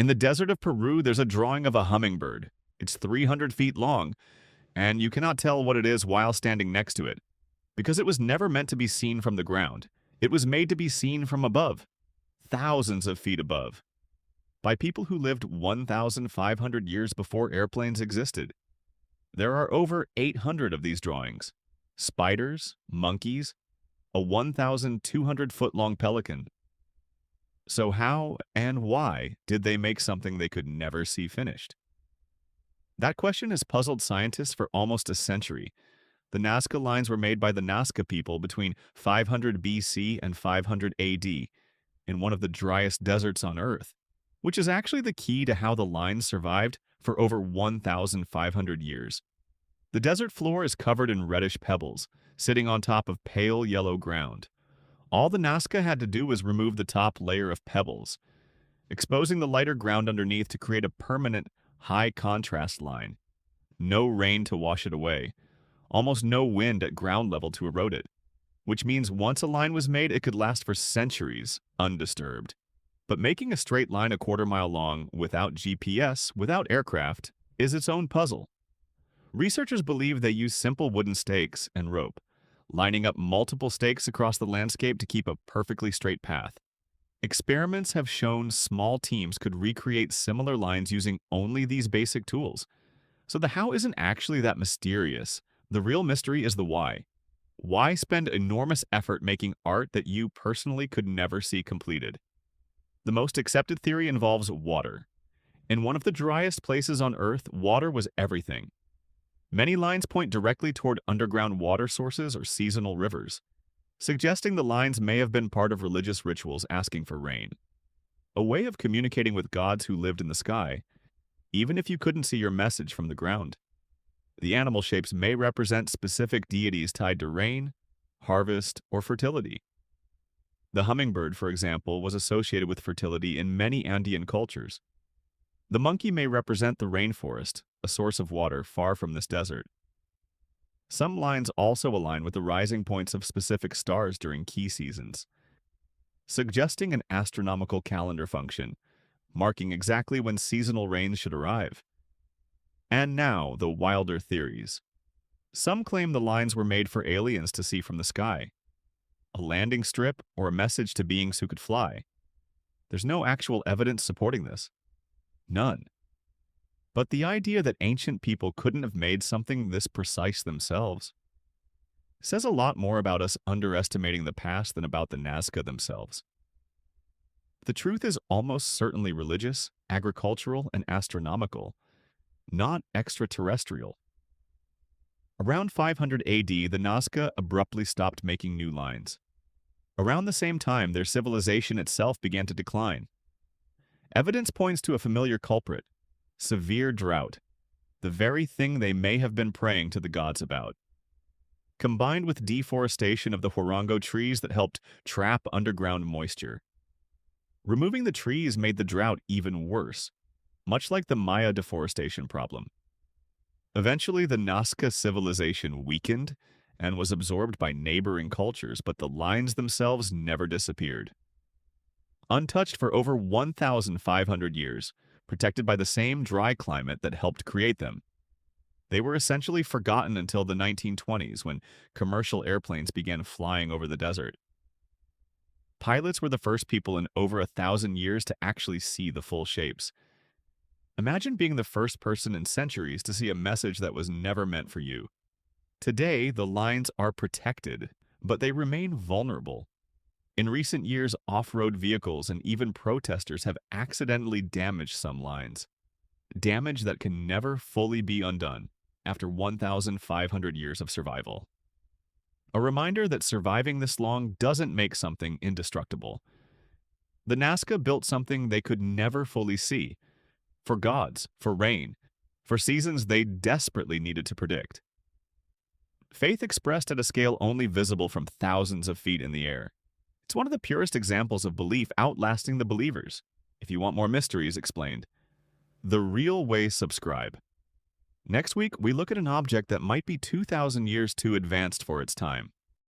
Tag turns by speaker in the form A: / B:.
A: In the desert of Peru, there's a drawing of a hummingbird. It's 300 feet long, and you cannot tell what it is while standing next to it, because it was never meant to be seen from the ground. It was made to be seen from above, thousands of feet above, by people who lived 1,500 years before airplanes existed. There are over 800 of these drawings. Spiders, monkeys, a 1,200-foot-long pelican. So how and why did they make something they could never see finished? That question has puzzled scientists for almost a century. The Nazca Lines were made by the Nazca people between 500 BC and 500 AD in one of the driest deserts on Earth, which is actually the key to how the lines survived for over 1,500 years. The desert floor is covered in reddish pebbles, sitting on top of pale yellow ground. All the Nazca had to do was remove the top layer of pebbles, exposing the lighter ground underneath to create a permanent, high-contrast line. No rain to wash it away, almost no wind at ground level to erode it, which means once a line was made, it could last for centuries undisturbed. But making a straight line a quarter-mile long without GPS, without aircraft, is its own puzzle. Researchers believe they use simple wooden stakes and rope, lining up multiple stakes across the landscape to keep a perfectly straight path. Experiments have shown small teams could recreate similar lines using only these basic tools. So the how isn't actually that mysterious. The real mystery is the why. Why spend enormous effort making art that you personally could never see completed? The most accepted theory involves water. In one of the driest places on Earth, water was everything. Many lines point directly toward underground water sources or seasonal rivers, suggesting the lines may have been part of religious rituals asking for rain. A way of communicating with gods who lived in the sky, even if you couldn't see your message from the ground. The animal shapes may represent specific deities tied to rain, harvest, or fertility. The hummingbird, for example, was associated with fertility in many Andean cultures. The monkey may represent the rainforest, a source of water far from this desert. Some lines also align with the rising points of specific stars during key seasons, suggesting an astronomical calendar function, marking exactly when seasonal rains should arrive. And now, the wilder theories. Some claim the lines were made for aliens to see from the sky, a landing strip or a message to beings who could fly. There's no actual evidence supporting this. None. But the idea that ancient people couldn't have made something this precise themselves says a lot more about us underestimating the past than about the Nazca themselves. The truth is almost certainly religious, agricultural, and astronomical, not extraterrestrial. Around 500 AD, the Nazca abruptly stopped making new lines. Around the same time, their civilization itself began to decline. Evidence points to a familiar culprit: severe drought, the very thing they may have been praying to the gods about. Combined with deforestation of the huarango trees that helped trap underground moisture. Removing the trees made the drought even worse, much like the Maya deforestation problem. Eventually, the Nazca civilization weakened and was absorbed by neighboring cultures, but the lines themselves never disappeared. Untouched for over 1,500 years, protected by the same dry climate that helped create them. They were essentially forgotten until the 1920s, when commercial airplanes began flying over the desert. Pilots were the first people in over 1,000 years to actually see the full shapes. Imagine being the first person in centuries to see a message that was never meant for you. Today, the lines are protected, but they remain vulnerable. In recent years, off-road vehicles and even protesters have accidentally damaged some lines. Damage that can never fully be undone after 1,500 years of survival. A reminder that surviving this long doesn't make something indestructible. The Nazca built something they could never fully see, for gods, for rain, for seasons they desperately needed to predict. Faith expressed at a scale only visible from thousands of feet in the air. It's one of the purest examples of belief outlasting the believers. If you want more mysteries explained, The Real Way subscribe. Next week, we look at an object that might be 2,000 years too advanced for its time.